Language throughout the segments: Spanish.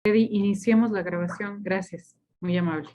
Iniciemos la grabación. Gracias. Muy amable.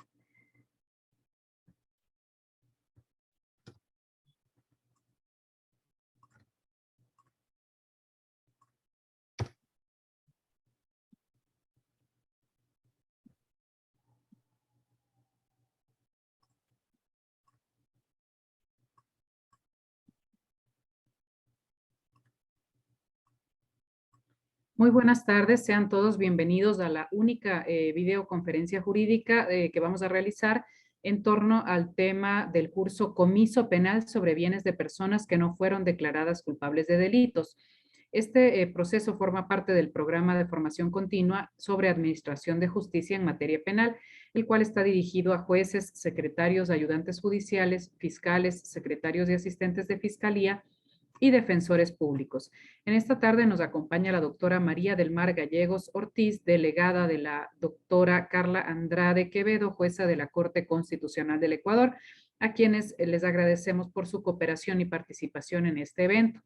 Muy buenas tardes, sean todos bienvenidos a la única videoconferencia jurídica que vamos a realizar en torno al tema del curso Comiso Penal sobre bienes de personas que no fueron declaradas culpables de delitos. Este proceso forma parte del programa de formación continua sobre administración de justicia en materia penal, el cual está dirigido a jueces, secretarios, ayudantes judiciales, fiscales, secretarios y asistentes de fiscalía y defensores públicos. En esta tarde nos acompaña la doctora María del Mar Gallegos Ortiz, delegada de la doctora Carla Andrade Quevedo, jueza de la Corte Constitucional del Ecuador, a quienes les agradecemos por su cooperación y participación en este evento.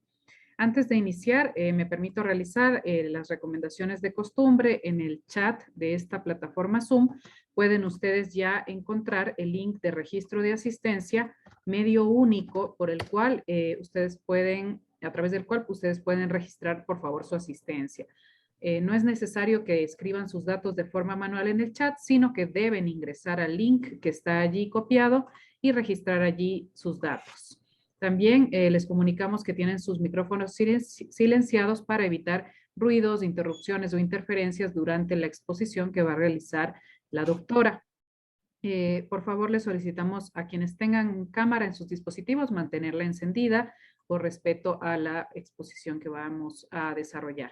Antes de iniciar, me permito realizar las recomendaciones de costumbre en el chat de esta plataforma Zoom. Pueden ustedes ya encontrar el link de registro de asistencia, medio único por el cual a través del cual ustedes pueden registrar, por favor, su asistencia. No es necesario que escriban sus datos de forma manual en el chat, sino que deben ingresar al link que está allí copiado y registrar allí sus datos. También les comunicamos que tienen sus micrófonos silenciados para evitar ruidos, interrupciones o interferencias durante la exposición que va a realizar la doctora. Por favor, les solicitamos a quienes tengan cámara en sus dispositivos mantenerla encendida por respeto a la exposición que vamos a desarrollar.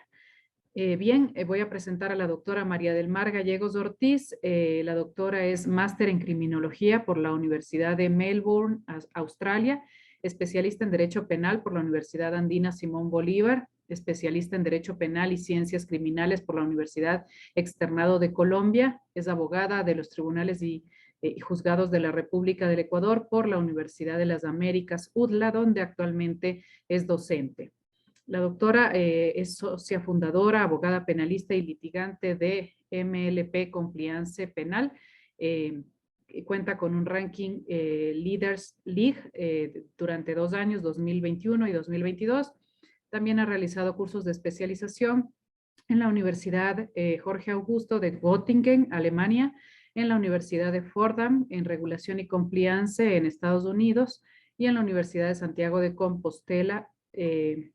Voy a presentar a la doctora María del Mar Gallegos Ortiz. La doctora es máster en criminología por la Universidad de Melbourne, Australia, especialista en Derecho Penal por la Universidad Andina Simón Bolívar, especialista en Derecho Penal y Ciencias Criminales por la Universidad Externado de Colombia, es abogada de los tribunales y juzgados de la República del Ecuador por la Universidad de las Américas, UDLA, donde actualmente es docente. La doctora es socia fundadora, abogada penalista y litigante de MLP Compliance Penal. Cuenta con un ranking Leaders League durante 2 años, 2021 y 2022. También ha realizado cursos de especialización en la Universidad Jorge Augusto de Göttingen, Alemania, en la Universidad de Fordham en Regulación y Compliance en Estados Unidos y en la Universidad de Santiago de Compostela en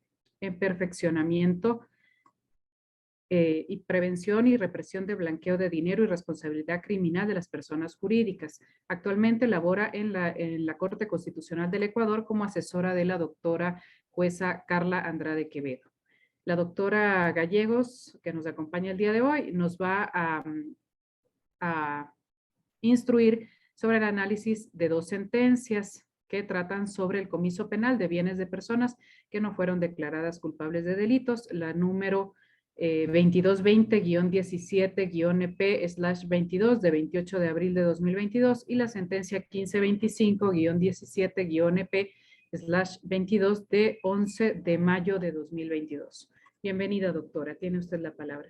perfeccionamiento y prevención y represión de blanqueo de dinero y responsabilidad criminal de las personas jurídicas. Actualmente labora en la Corte Constitucional del Ecuador como asesora de la doctora jueza Carla Andrade Quevedo. La doctora Gallegos, que nos acompaña el día de hoy, nos va a instruir sobre el análisis de 2 sentencias que tratan sobre el comiso penal de bienes de personas que no fueron declaradas culpables de delitos, la número 2220-17-EP/22 de 28 de abril de 2022 y la sentencia 1525-17-EP/22 de 11 de mayo de 2022. Bienvenida, doctora. Tiene usted la palabra.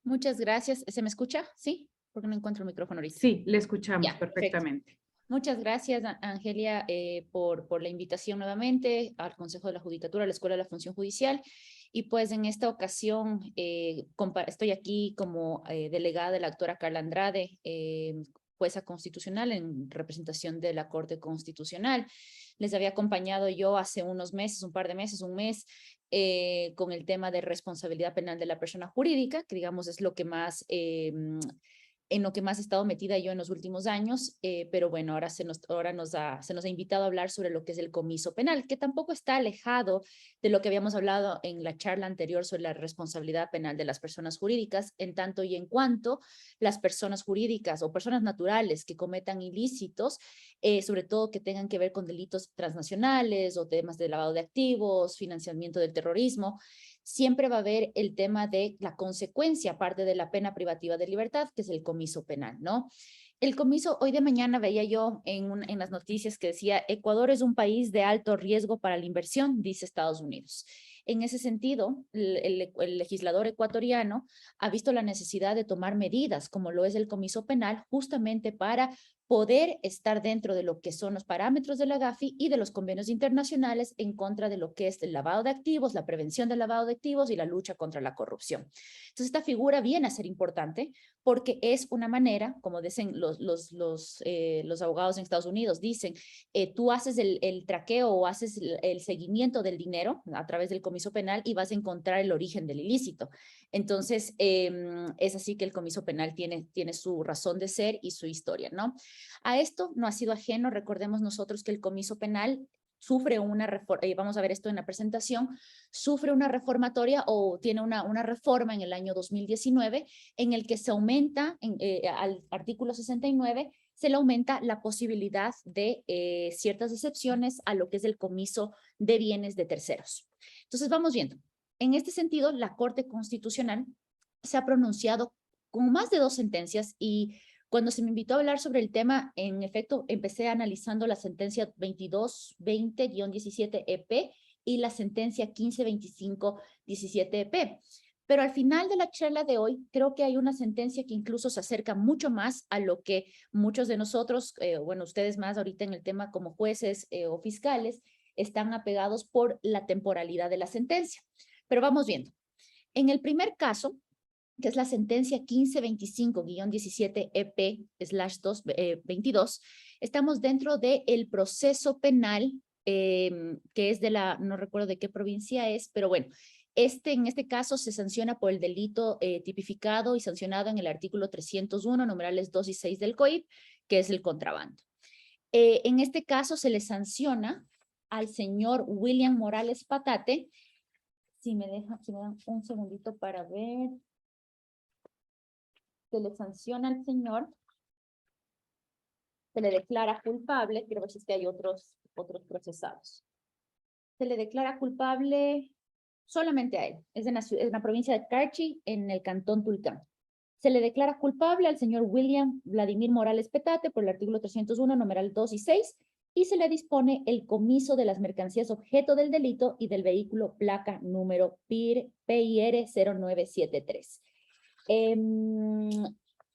Muchas gracias. ¿Se me escucha? ¿Sí? Porque no encuentro el micrófono ahorita. Sí, le escuchamos Ya, perfectamente. Perfecto. Muchas gracias, Angelia, por la invitación nuevamente al Consejo de la Judicatura, a la Escuela de la Función Judicial. Y pues en esta ocasión estoy aquí como delegada de la doctora Carla Andrade, jueza constitucional en representación de la Corte Constitucional. Les había acompañado yo hace unos meses, un par de meses, un mes, con el tema de responsabilidad penal de la persona jurídica, que digamos es lo que más en lo que más he estado metida yo en los últimos años, pero bueno, ahora se nos ha invitado a hablar sobre lo que es el comiso penal, que tampoco está alejado de lo que habíamos hablado en la charla anterior sobre la responsabilidad penal de las personas jurídicas, en tanto y en cuanto las personas jurídicas o personas naturales que cometan ilícitos, sobre todo que tengan que ver con delitos transnacionales o temas de lavado de activos, financiamiento del terrorismo, siempre va a haber el tema de la consecuencia, aparte de la pena privativa de libertad, que es el comiso penal, ¿no? El comiso, hoy de mañana veía yo en las noticias que decía, Ecuador es un país de alto riesgo para la inversión, dice Estados Unidos. En ese sentido, el legislador ecuatoriano ha visto la necesidad de tomar medidas, como lo es el comiso penal, justamente para poder estar dentro de lo que son los parámetros de la GAFI y de los convenios internacionales en contra de lo que es el lavado de activos, la prevención del lavado de activos y la lucha contra la corrupción. Entonces, esta figura viene a ser importante porque es una manera, como dicen los abogados en Estados Unidos, dicen, tú haces el traqueo o haces el seguimiento del dinero a través del comiso penal y vas a encontrar el origen del ilícito. Entonces, es así que el comiso penal tiene su razón de ser y su historia, ¿no? A esto no ha sido ajeno, recordemos nosotros que el comiso penal sufre una reforma, vamos a ver esto en la presentación, sufre una reformatoria o tiene una reforma en el año 2019 en el que se aumenta al artículo 69, se le aumenta la posibilidad de ciertas excepciones a lo que es el comiso de bienes de terceros. Entonces vamos viendo. En este sentido, la Corte Constitucional se ha pronunciado con más de 2 sentencias y cuando se me invitó a hablar sobre el tema, en efecto, empecé analizando la sentencia 2220-17-EP y la sentencia 1525-17-EP. Pero al final de la charla de hoy, creo que hay una sentencia que incluso se acerca mucho más a lo que muchos de nosotros, bueno, ustedes más ahorita en el tema como jueces o fiscales, están apegados por la temporalidad de la sentencia. Pero vamos viendo. En el primer caso, que es la sentencia 1525-17-EP/22, estamos dentro del proceso penal, que es de no recuerdo de qué provincia es, pero bueno, en este caso se sanciona por el delito tipificado y sancionado en el artículo 301, numerales 2 y 6 del COIP, que es el contrabando. En este caso se le sanciona al señor William Morales Patate. Si me dan un segundito para ver. Se le sanciona al señor, se le declara culpable, quiero ver si es que hay otros procesados. Se le declara culpable solamente a él, es en la provincia de Carchi, en el cantón Tulcán. Se le declara culpable al señor William Vladimir Morales Petate por el artículo 301, numeral 2 y 6, y se le dispone el comiso de las mercancías objeto del delito y del vehículo placa número PIR 0973.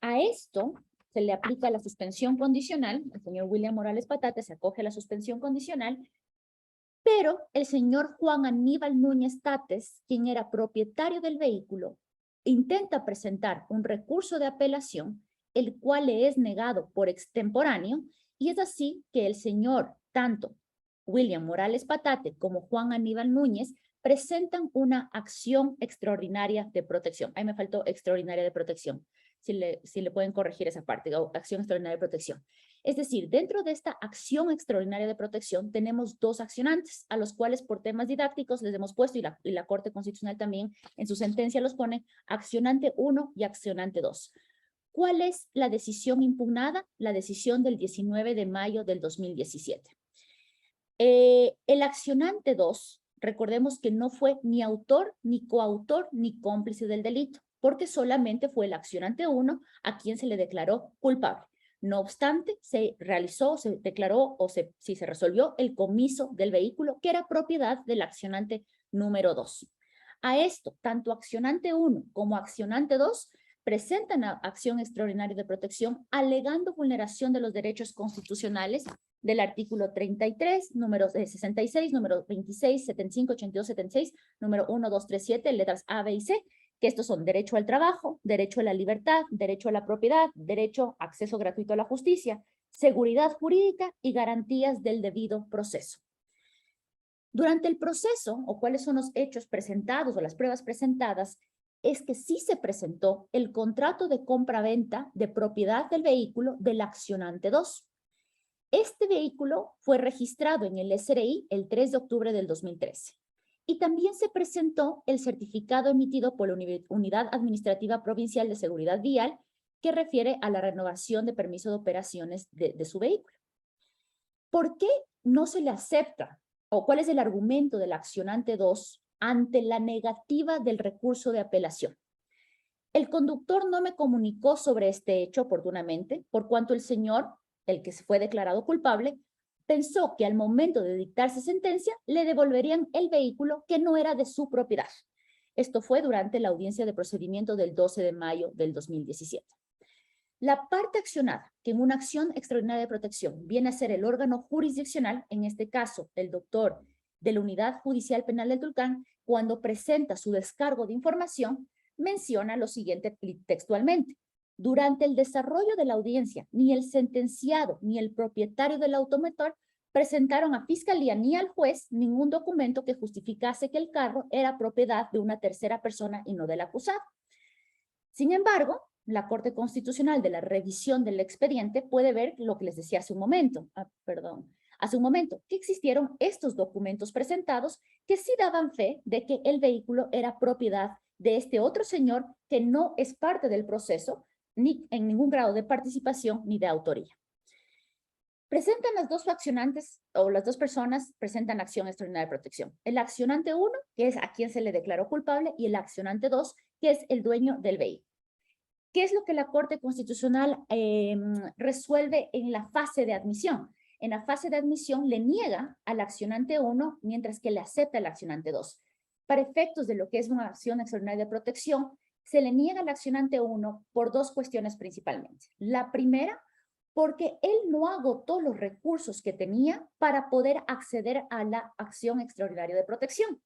A esto se le aplica la suspensión condicional. El señor William Morales Patate se acoge a la suspensión condicional, pero el señor Juan Aníbal Núñez Tates, quien era propietario del vehículo, intenta presentar un recurso de apelación, el cual le es negado por extemporáneo, y es así que el señor, tanto William Morales Patate como Juan Aníbal Núñez, presentan una acción extraordinaria de protección. Ahí me faltó extraordinaria de protección. Si le pueden corregir esa parte, o acción extraordinaria de protección. Es decir, dentro de esta acción extraordinaria de protección tenemos 2 accionantes, a los cuales por temas didácticos les hemos puesto, y la Corte Constitucional también en su sentencia los pone, accionante 1 y accionante 2. ¿Cuál es la decisión impugnada? La decisión del 19 de mayo del 2017. El accionante 2, recordemos que no fue ni autor, ni coautor, ni cómplice del delito, porque solamente fue el accionante 1 a quien se le declaró culpable. No obstante, se realizó, se declaró si se resolvió el comiso del vehículo que era propiedad del accionante número 2. A esto, tanto accionante 1 como accionante 2 presentan acción extraordinaria de protección alegando vulneración de los derechos constitucionales del artículo 33, número 66, número 26, 75, 82, 76, número 1, 2, 3, 7, letras A, B y C, que estos son derecho al trabajo, derecho a la libertad, derecho a la propiedad, derecho a acceso gratuito a la justicia, seguridad jurídica y garantías del debido proceso. Durante el proceso, o cuáles son los hechos presentados o las pruebas presentadas, es que sí se presentó el contrato de compra-venta de propiedad del vehículo del accionante 2. Este vehículo fue registrado en el SRI el 3 de octubre del 2013. Y también se presentó el certificado emitido por la Unidad Administrativa Provincial de Seguridad Vial que refiere a la renovación de permiso de operaciones de su vehículo. ¿Por qué no se le acepta o cuál es el argumento del accionante 2 ante la negativa del recurso de apelación? El conductor no me comunicó sobre este hecho oportunamente, por cuanto el señor, el que se fue declarado culpable, pensó que al momento de dictarse sentencia le devolverían el vehículo que no era de su propiedad. Esto fue durante la audiencia de procedimiento del 12 de mayo del 2017. La parte accionada, que en una acción extraordinaria de protección viene a ser el órgano jurisdiccional, en este caso el doctor de la Unidad Judicial Penal del Tulcán, cuando presenta su descargo de información, menciona lo siguiente textualmente. Durante el desarrollo de la audiencia, ni el sentenciado ni el propietario del automotor presentaron a Fiscalía ni al juez ningún documento que justificase que el carro era propiedad de una tercera persona y no del acusado. Sin embargo, la Corte Constitucional de la revisión del expediente puede ver lo que les decía hace un momento, que existieron estos documentos presentados que sí daban fe de que el vehículo era propiedad de este otro señor que no es parte del proceso, ni en ningún grado de participación ni de autoría. Presentan las dos accionantes, o las dos personas presentan acción extraordinaria de protección. El accionante 1, que es a quien se le declaró culpable, y el accionante 2, que es el dueño del vehículo. ¿Qué es lo que la Corte Constitucional resuelve en la fase de admisión? En la fase de admisión le niega al accionante 1, mientras que le acepta al accionante 2. Para efectos de lo que es una acción extraordinaria de protección, se le niega al accionante 1 por dos cuestiones principalmente. La primera, porque él no agotó los recursos que tenía para poder acceder a la acción extraordinaria de protección.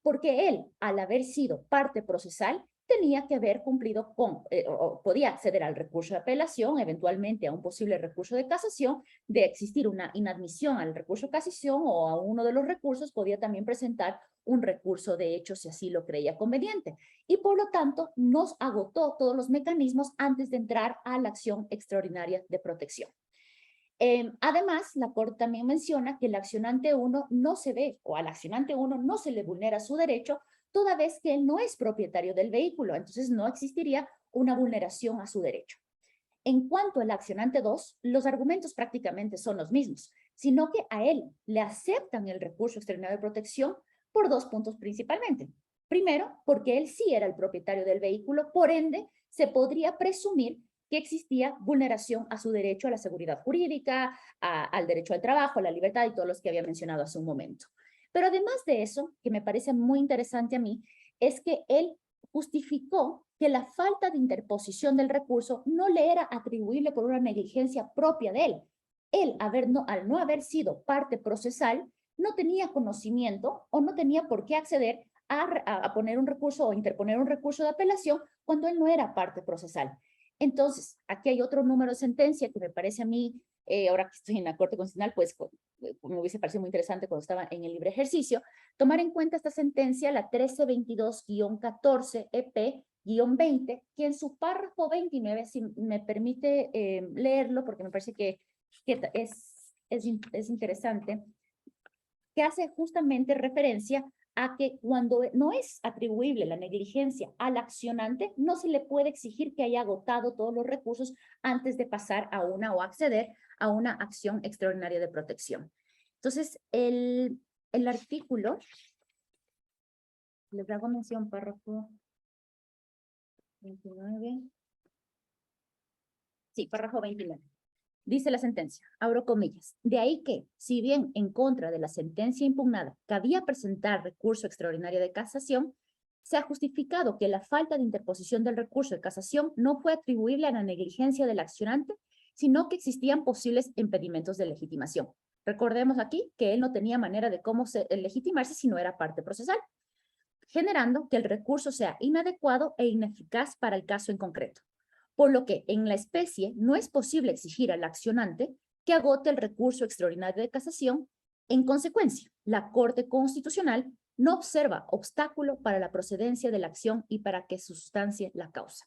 Porque él, al haber sido parte procesal, tenía que haber cumplido con, o podía acceder al recurso de apelación, eventualmente a un posible recurso de casación. De existir una inadmisión al recurso de casación o a uno de los recursos, podía también presentar un recurso de hecho si así lo creía conveniente. Y por lo tanto, nos agotó todos los mecanismos antes de entrar a la acción extraordinaria de protección. Además, la Corte también menciona que el accionante 1 no se ve, o al accionante 1 no se le vulnera su derecho, toda vez que él no es propietario del vehículo, entonces no existiría una vulneración a su derecho. En cuanto al accionante 2, los argumentos prácticamente son los mismos, sino que a él le aceptan el recurso extraordinario de protección por dos puntos principalmente. Primero, porque él sí era el propietario del vehículo, por ende, se podría presumir que existía vulneración a su derecho a la seguridad jurídica, al derecho al trabajo, a la libertad y todos los que había mencionado hace un momento. Pero además de eso, que me parece muy interesante a mí, es que él justificó que la falta de interposición del recurso no le era atribuible por una negligencia propia de él. Él, al no haber sido parte procesal, no tenía conocimiento o no tenía por qué acceder a poner un recurso o interponer un recurso de apelación cuando él no era parte procesal. Entonces, aquí hay otro número de sentencia que me parece a mí, ahora que estoy en la Corte Constitucional, pues me hubiese parecido muy interesante cuando estaba en el libre ejercicio, tomar en cuenta esta sentencia, la 1322-14-EP-20, que en su párrafo 29, si me permite leerlo, porque me parece que es interesante, que hace justamente referencia a que cuando no es atribuible la negligencia al accionante, no se le puede exigir que haya agotado todos los recursos antes de pasar a una o acceder a una acción extraordinaria de protección. Entonces, el artículo, les hago mención, párrafo 29. Sí, párrafo 29. Dice la sentencia, abro comillas, de ahí que, si bien en contra de la sentencia impugnada cabía presentar recurso extraordinario de casación, se ha justificado que la falta de interposición del recurso de casación no fue atribuible a la negligencia del accionante, sino que existían posibles impedimentos de legitimación. Recordemos aquí que él no tenía manera de cómo legitimarse si no era parte procesal, generando que el recurso sea inadecuado e ineficaz para el caso en concreto. Por lo que en la especie no es posible exigir al accionante que agote el recurso extraordinario de casación. En consecuencia, la Corte Constitucional no observa obstáculo para la procedencia de la acción y para que sustancie la causa.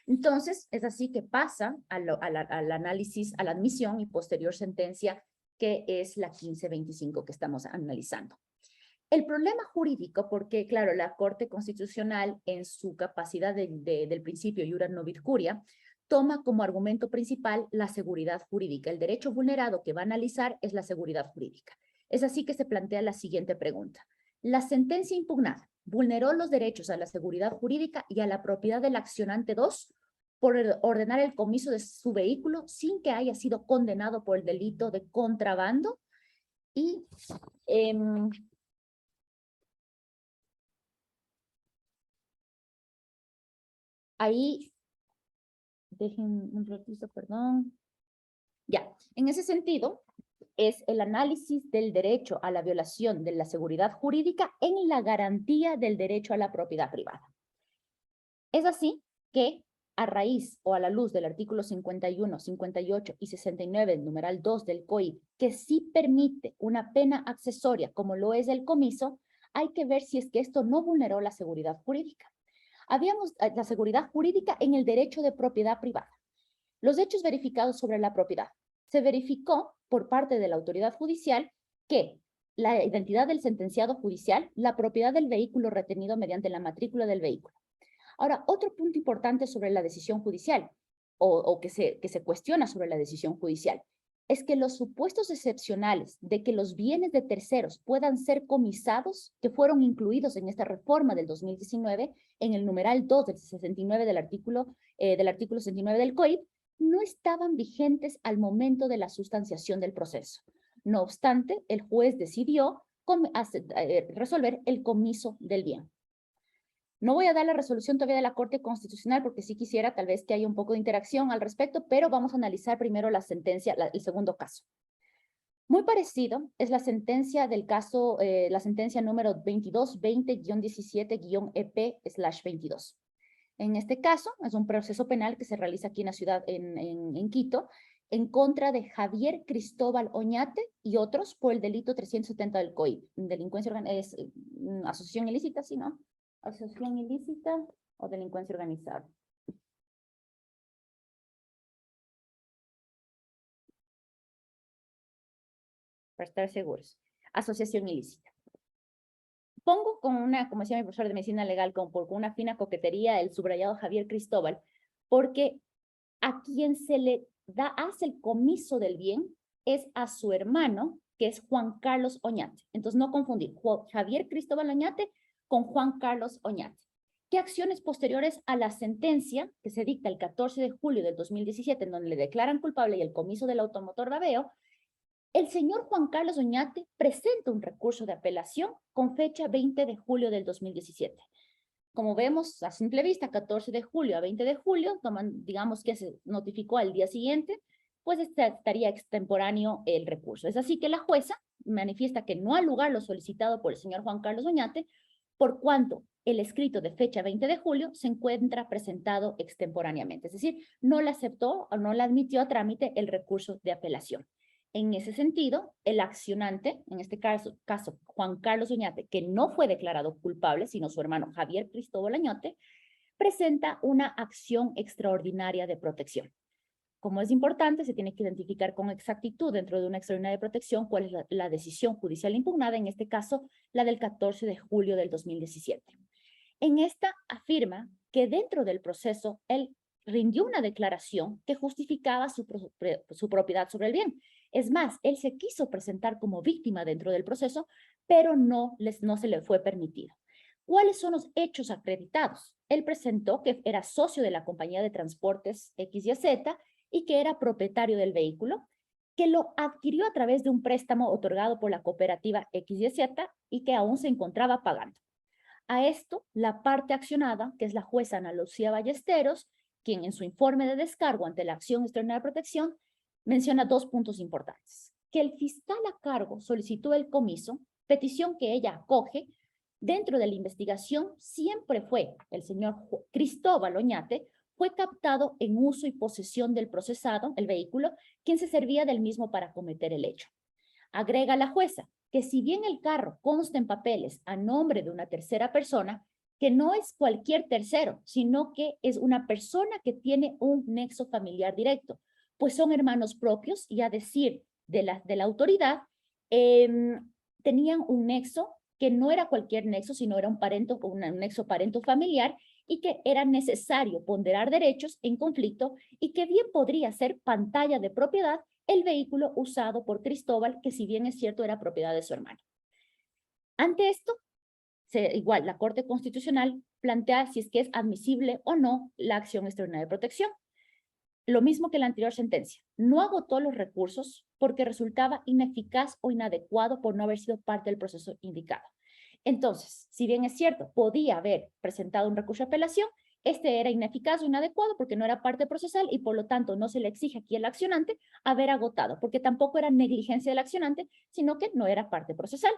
Entonces, es así que pasa al análisis, a la admisión y posterior sentencia, que es la 1525 que estamos analizando. El problema jurídico, porque claro, la Corte Constitucional en su capacidad del principio iura novit curia, toma como argumento principal la seguridad jurídica. El derecho vulnerado que va a analizar es la seguridad jurídica. Es así que se plantea la siguiente pregunta. La sentencia impugnada vulneró los derechos a la seguridad jurídica y a la propiedad del accionante 2 por ordenar el comiso de su vehículo sin que haya sido condenado por el delito de contrabando Y ahí, dejen un ratito, perdón. Ya, en ese sentido, es el análisis del derecho a la violación de la seguridad jurídica en la garantía del derecho a la propiedad privada. Es así que, a raíz o a la luz del artículo 51, 58 y 69 del numeral 2 del COIP, que sí permite una pena accesoria como lo es el comiso, hay que ver si es que esto no vulneró la seguridad jurídica. Habíamos la seguridad jurídica en el derecho de propiedad privada. Los hechos verificados sobre la propiedad. Se verificó por parte de la autoridad judicial que la identidad del sentenciado judicial, la propiedad del vehículo retenido mediante la matrícula del vehículo. Ahora, otro punto importante sobre la decisión judicial, o que se cuestiona sobre la decisión judicial, es que los supuestos excepcionales de que los bienes de terceros puedan ser comisados, que fueron incluidos en esta reforma del 2019, en el numeral 2 del 69 del artículo 69 del COIP, no estaban vigentes al momento de la sustanciación del proceso. No obstante, el juez decidió resolver el comiso del bien. No voy a dar la resolución todavía de la Corte Constitucional porque sí quisiera tal vez que haya un poco de interacción al respecto, pero vamos a analizar primero la sentencia, el segundo caso. Muy parecido es la sentencia del caso, la sentencia número 2220-17-EP/22. En este caso, es un proceso penal que se realiza aquí en la ciudad, en Quito, en contra de Javier Cristóbal Oñate y otros por el delito 370 del COIP. Delincuencia es asociación ilícita, ¿sí, no? Asociación ilícita o delincuencia organizada. Para estar seguros. Asociación ilícita. Pongo con una, como decía mi profesor de medicina legal, con una fina coquetería el subrayado Javier Cristóbal, porque a quien se le hace el comiso del bien es a su hermano, que es Juan Carlos Oñate. Entonces, no confundir Javier Cristóbal Oñate con Juan Carlos Oñate. ¿Qué acciones posteriores a la sentencia que se dicta el 14 de julio del 2017, en donde le declaran culpable y el comiso del automotor Babeo, el señor Juan Carlos Oñate presenta un recurso de apelación con fecha 20 de julio del 2017. Como vemos, a simple vista, 14 de julio a 20 de julio, digamos que se notificó al día siguiente, pues estaría extemporáneo el recurso. Es así que la jueza manifiesta que no ha lugar lo solicitado por el señor Juan Carlos Oñate, por cuanto el escrito de fecha 20 de julio se encuentra presentado extemporáneamente. Es decir, no le aceptó o no le admitió a trámite el recurso de apelación. En ese sentido, el accionante, en este caso Juan Carlos Oñate, que no fue declarado culpable, sino su hermano Javier Cristóbal Oñate, presenta una acción extraordinaria de protección. Como es importante, se tiene que identificar con exactitud dentro de una extraordinaria protección cuál es la decisión judicial impugnada, en este caso, la del 14 de julio del 2017. En esta afirma que dentro del proceso, él rindió una declaración que justificaba su propiedad sobre el bien. Es más, él se quiso presentar como víctima dentro del proceso, pero no se le fue permitido. ¿Cuáles son los hechos acreditados? Él presentó que era socio de la compañía de transportes X y Z y que era propietario del vehículo, que lo adquirió a través de un préstamo otorgado por la cooperativa X y Z y que aún se encontraba pagando. A esto, la parte accionada, que es la jueza Ana Lucía Ballesteros, quien en su informe de descargo ante la acción extraordinaria de protección, menciona dos puntos importantes. Que el fiscal a cargo solicitó el comiso, petición que ella acoge. Dentro de la investigación siempre fue el señor Cristóbal Oñate, fue captado en uso y posesión del procesado, el vehículo, quien se servía del mismo para cometer el hecho. Agrega la jueza que si bien el carro consta en papeles a nombre de una tercera persona, que no es cualquier tercero, sino que es una persona que tiene un nexo familiar directo, pues son hermanos propios y a decir de la autoridad, tenían un nexo que no era cualquier nexo, sino era un nexo parento familiar y que era necesario ponderar derechos en conflicto y que bien podría ser pantalla de propiedad el vehículo usado por Cristóbal, que si bien es cierto era propiedad de su hermano. Ante esto, igual la Corte Constitucional plantea si es que es admisible o no la acción extraordinaria de protección. lo mismo que la anterior sentencia, no agotó los recursos porque resultaba ineficaz o inadecuado por no haber sido parte del proceso indicado. Entonces, si bien es cierto, podía haber presentado un recurso de apelación, este era ineficaz o inadecuado porque no era parte procesal y por lo tanto no se le exige aquí al accionante haber agotado, porque tampoco era negligencia del accionante, sino que no era parte procesal.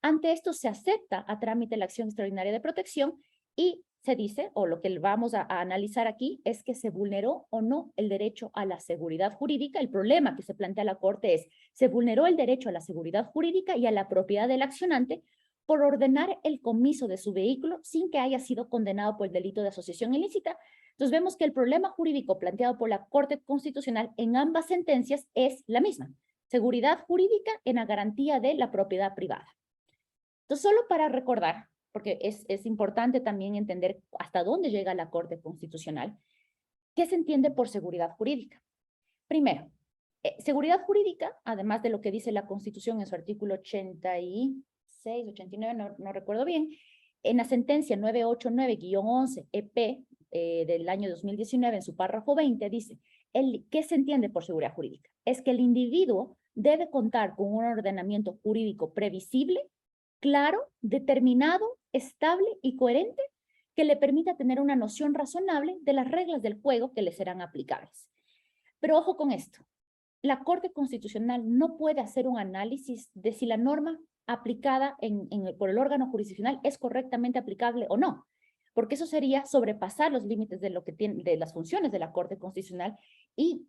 Ante esto se acepta a trámite la acción extraordinaria de protección y se dice, o lo que vamos a analizar aquí, es que se vulneró o no el derecho a la seguridad jurídica. El problema que se plantea la Corte es, se vulneró el derecho a la seguridad jurídica y a la propiedad del accionante por ordenar el comiso de su vehículo sin que haya sido condenado por el delito de asociación ilícita. Entonces vemos que el problema jurídico planteado por la Corte Constitucional en ambas sentencias es la misma. Seguridad jurídica en la garantía de la propiedad privada. Entonces, solo para recordar, porque es importante también entender hasta dónde llega la Corte Constitucional, ¿qué se entiende por seguridad jurídica? Primero, seguridad jurídica, además de lo que dice la Constitución en su artículo 86, 89, no recuerdo bien, en la sentencia 989-11 EP del año 2019, en su párrafo 20, dice, ¿qué se entiende por seguridad jurídica? Es que el individuo debe contar con un ordenamiento jurídico previsible, claro, determinado, estable y coherente que le permita tener una noción razonable de las reglas del juego que le serán aplicables. Pero ojo con esto, la Corte Constitucional no puede hacer un análisis de si la norma aplicada por el órgano jurisdiccional es correctamente aplicable o no, porque eso sería sobrepasar los límites de las funciones de la Corte Constitucional y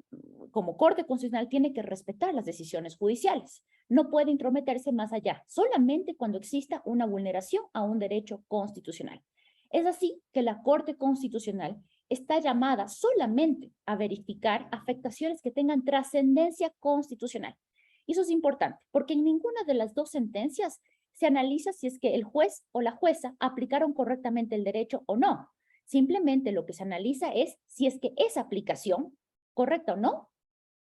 como Corte Constitucional tiene que respetar las decisiones judiciales. No puede intrometerse más allá, solamente cuando exista una vulneración a un derecho constitucional. Es así que la Corte Constitucional está llamada solamente a verificar afectaciones que tengan trascendencia constitucional. Y eso es importante, porque en ninguna de las dos sentencias se analiza si es que el juez o la jueza aplicaron correctamente el derecho o no. Simplemente lo que se analiza es si es que esa aplicación, correcta o no,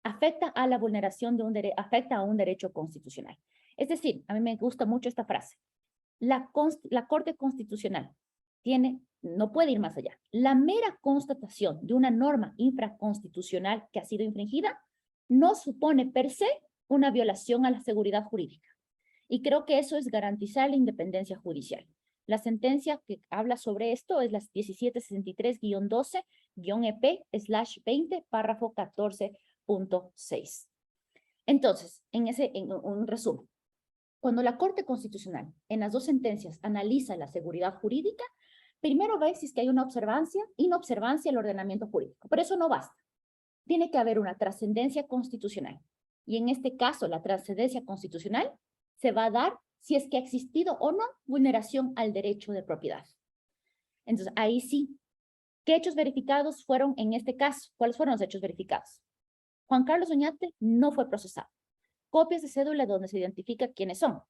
afecta a la vulneración de afecta a un derecho constitucional. Es decir, a mí me gusta mucho esta frase. La Corte Constitucional no puede ir más allá. La mera constatación de una norma infraconstitucional que ha sido infringida no supone per se una violación a la seguridad jurídica. Y creo que eso es garantizar la independencia judicial. La sentencia que habla sobre esto es la 1763-12-EP/20, párrafo 14.6. Entonces, en un resumen, cuando la Corte Constitucional en las dos sentencias analiza la seguridad jurídica, primero ve si es que hay una inobservancia al ordenamiento jurídico. Pero eso no basta. Tiene que haber una trascendencia constitucional. Y en este caso, la trascendencia constitucional se va a dar si es que ha existido o no vulneración al derecho de propiedad. Entonces, ahí sí. ¿Qué hechos verificados fueron en este caso? ¿Cuáles fueron los hechos verificados? Juan Carlos Oñate no fue procesado. Copias de cédula donde se identifica quiénes son.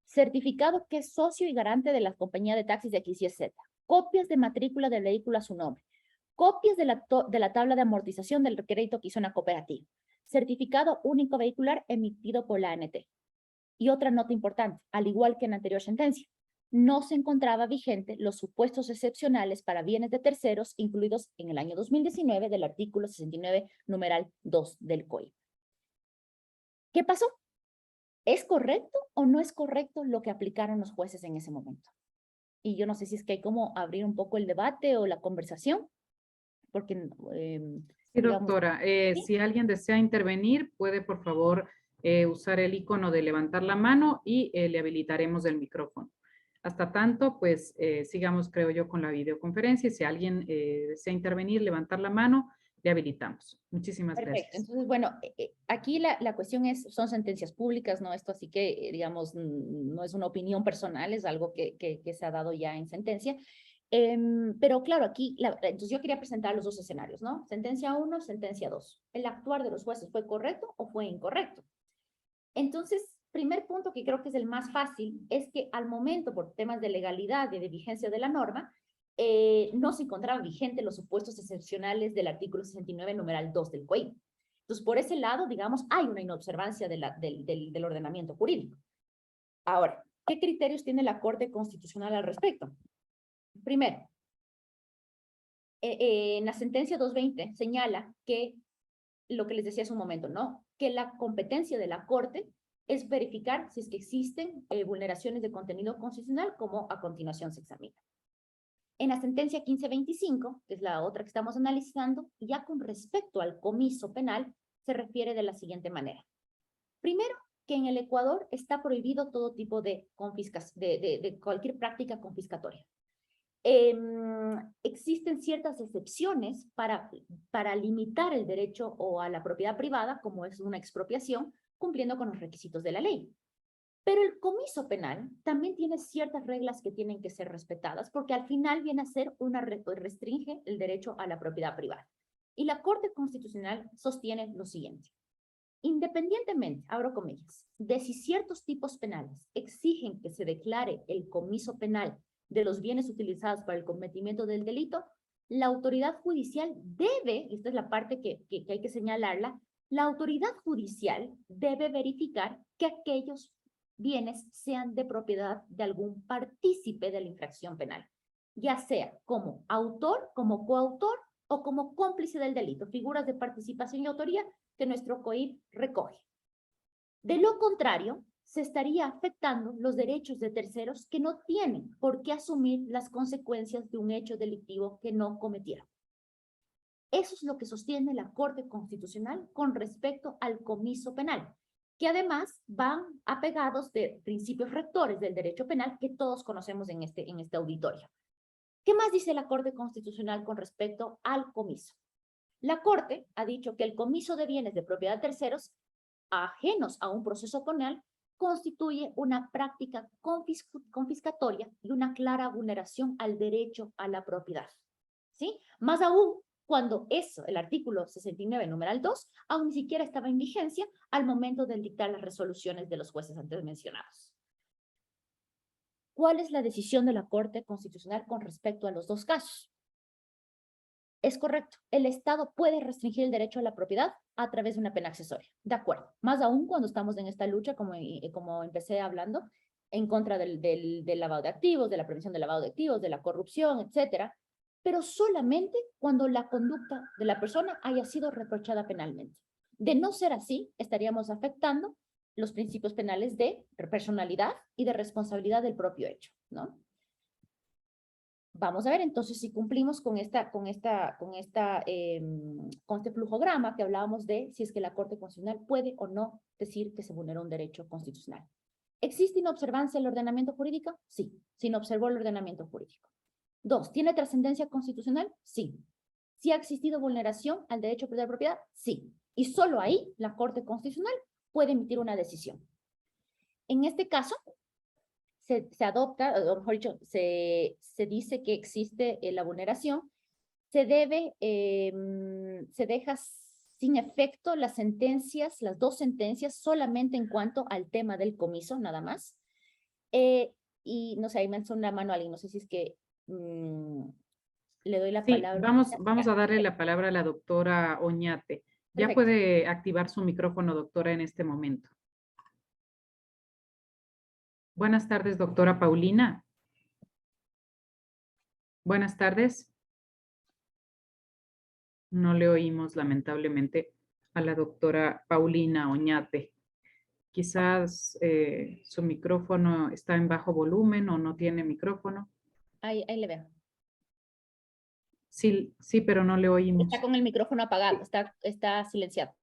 Certificado que es socio y garante de la compañía de taxis de XYZ. Copias de matrícula del vehículo a su nombre. Copias de la tabla de amortización del crédito que hizo una cooperativa. Certificado único vehicular emitido por la ANT. Y otra nota importante, al igual que en la anterior sentencia, no se encontraba vigente los supuestos excepcionales para bienes de terceros incluidos en el año 2019 del artículo 69, numeral 2 del COI. ¿Qué pasó? ¿Es correcto o no es correcto lo que aplicaron los jueces en ese momento? Y yo no sé si es que hay como abrir un poco el debate o la conversación, porque... sí, doctora, ¿sí? Si alguien desea intervenir, puede por favor usar el icono de levantar la mano y le habilitaremos el micrófono. Hasta tanto, pues sigamos, creo yo, con la videoconferencia. Si alguien desea intervenir, levantar la mano, le habilitamos. Muchísimas Perfecto. gracias. Entonces, bueno, aquí la cuestión son sentencias públicas, ¿no? Esto así que, digamos, no es una opinión personal, es algo que se ha dado ya en sentencia. Pero claro, aquí, entonces yo quería presentar los dos escenarios, ¿no? Sentencia 1, sentencia 2. ¿El actuar de los jueces fue correcto o fue incorrecto? Entonces, primer punto que creo que es el más fácil es que al momento, por temas de legalidad y de vigencia de la norma, no se encontraban vigentes los supuestos excepcionales del artículo 69, numeral 2 del COI. Entonces, por ese lado, digamos, hay una inobservancia del ordenamiento jurídico. Ahora, ¿qué criterios tiene la Corte Constitucional al respecto? Primero, En la sentencia 220 señala que, lo que les decía hace un momento, ¿no? Que la competencia de la Corte es verificar si es que existen vulneraciones de contenido constitucional, como a continuación se examina. En la sentencia 1525, que es la otra que estamos analizando, ya con respecto al comiso penal, se refiere de la siguiente manera. Primero, que en el Ecuador está prohibido todo tipo de cualquier práctica confiscatoria. Existen ciertas excepciones para limitar el derecho o a la propiedad privada, como es una expropiación, cumpliendo con los requisitos de la ley. Pero el comiso penal también tiene ciertas reglas que tienen que ser respetadas, porque al final viene a ser restringe el derecho a la propiedad privada. Y la Corte Constitucional sostiene lo siguiente. Independientemente, abro comillas, de si ciertos tipos penales exigen que se declare el comiso penal de los bienes utilizados para el cometimiento del delito, la autoridad judicial debe, y esta es la parte que hay que señalarla, la autoridad judicial debe verificar que aquellos bienes sean de propiedad de algún partícipe de la infracción penal, ya sea como autor, como coautor o como cómplice del delito, figuras de participación y autoría que nuestro COIP recoge. De lo contrario, se estaría afectando los derechos de terceros que no tienen por qué asumir las consecuencias de un hecho delictivo que no cometieron. Eso es lo que sostiene la Corte Constitucional con respecto al comiso penal, que además van apegados de principios rectores del derecho penal que todos conocemos en este auditorio. ¿Qué más dice la Corte Constitucional con respecto al comiso? La Corte ha dicho que el comiso de bienes de propiedad de terceros ajenos a un proceso penal constituye una práctica confiscatoria y una clara vulneración al derecho a la propiedad. ¿Sí? Más aún cuando eso, el artículo 69, numeral 2, aún ni siquiera estaba en vigencia al momento de dictar las resoluciones de los jueces antes mencionados. ¿Cuál es la decisión de la Corte Constitucional con respecto a los dos casos? Es correcto, el Estado puede restringir el derecho a la propiedad a través de una pena accesoria, de acuerdo, más aún cuando estamos en esta lucha, como empecé hablando, en contra del lavado de activos, de la prevención del lavado de activos, de la corrupción, etcétera, pero solamente cuando la conducta de la persona haya sido reprochada penalmente. De no ser así, estaríamos afectando los principios penales de personalidad y de responsabilidad del propio hecho, ¿no? Vamos a ver entonces si cumplimos con este flujograma que hablábamos de si es que la Corte Constitucional puede o no decir que se vulneró un derecho constitucional. ¿Existe inobservancia del ordenamiento jurídico? Sí, se inobservó el ordenamiento jurídico. 2, ¿tiene trascendencia constitucional? Sí. ¿Sí ha existido vulneración al derecho a perder propiedad? Sí. Y solo ahí la Corte Constitucional puede emitir una decisión. En este caso, se adopta, o mejor dicho, se dice que existe la vulneración, se deja sin efecto las sentencias, las dos sentencias, solamente en cuanto al tema del comiso, nada más. Y no sé, ahí me alzó una mano a alguien, no sé si es que le doy la palabra. Vamos a darle la palabra a la doctora Oñate. Ya Perfecto. puede activar su micrófono, doctora, en este momento. Buenas tardes, doctora Paulina. Buenas tardes. No le oímos, lamentablemente, a la doctora Paulina Oñate. Quizás su micrófono está en bajo volumen o no tiene micrófono. Ahí le veo. Sí, pero no le oímos. Está con el micrófono apagado, está silenciado.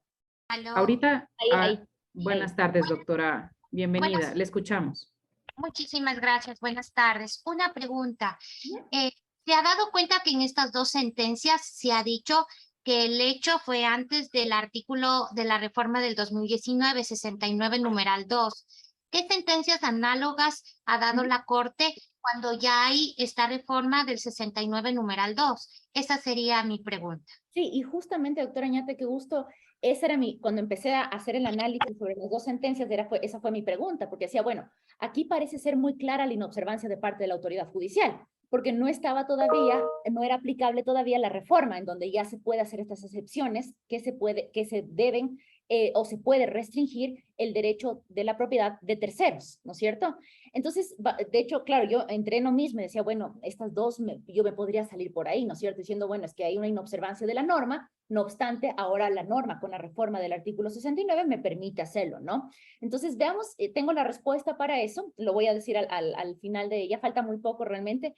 Aló. Ahorita, Ahí. buenas tardes, doctora. Bienvenida, le escuchamos. Muchísimas gracias. Buenas tardes. Una pregunta. ¿Se ha dado cuenta que en estas dos sentencias se ha dicho que el hecho fue antes del artículo de la reforma del 2019, 69, numeral 2? ¿Qué sentencias análogas ha dado la Corte cuando ya hay esta reforma del 69, numeral 2? Esa sería mi pregunta. Sí, y justamente, doctora Oñate, qué gusto. Esa era cuando empecé a hacer el análisis sobre las dos sentencias, esa fue mi pregunta, porque decía, bueno, aquí parece ser muy clara la inobservancia de parte de la autoridad judicial, porque no era aplicable todavía la reforma, en donde ya se puede hacer estas excepciones que se deben o se puede restringir el derecho de la propiedad de terceros, ¿no es cierto? Entonces, de hecho, claro, yo entré en lo mismo y decía, bueno, estas dos, yo me podría salir por ahí, ¿no es cierto? Diciendo, bueno, es que hay una inobservancia de la norma, no obstante, ahora la norma con la reforma del artículo 69 me permite hacerlo, ¿no? Entonces, veamos, tengo la respuesta para eso, lo voy a decir al final de, ya falta muy poco realmente,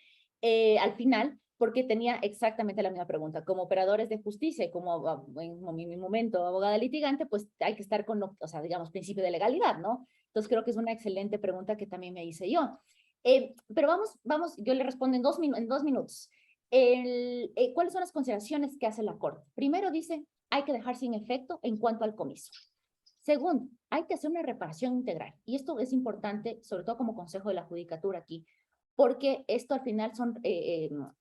al final, porque tenía exactamente la misma pregunta. Como operadores de justicia y como en mi momento abogada litigante, pues hay que estar con, o sea, digamos, principio de legalidad, ¿no? Entonces creo que es una excelente pregunta que también me hice yo. Pero vamos, yo le respondo en dos minutos. ¿Cuáles son las consideraciones que hace la Corte? Primero dice, hay que dejar sin efecto en cuanto al comiso. Segundo, hay que hacer una reparación integral. Y esto es importante, sobre todo como consejo de la judicatura aquí, porque esto al final son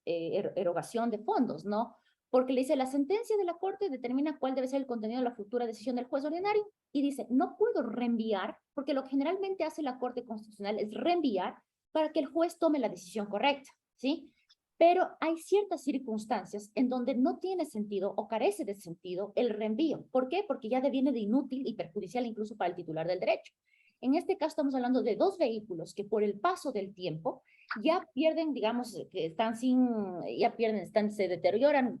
erogación de fondos, ¿no? Porque le dice, la sentencia de la Corte determina cuál debe ser el contenido de la futura decisión del juez ordinario y dice, no puedo reenviar, porque lo que generalmente hace la Corte Constitucional es reenviar para que el juez tome la decisión correcta, ¿sí? Pero hay ciertas circunstancias en donde no tiene sentido o carece de sentido el reenvío. ¿Por qué? Porque ya deviene de inútil y perjudicial incluso para el titular del derecho. En este caso estamos hablando de dos vehículos que por el paso del tiempo ya pierden, digamos, que están ya pierden, se deterioran,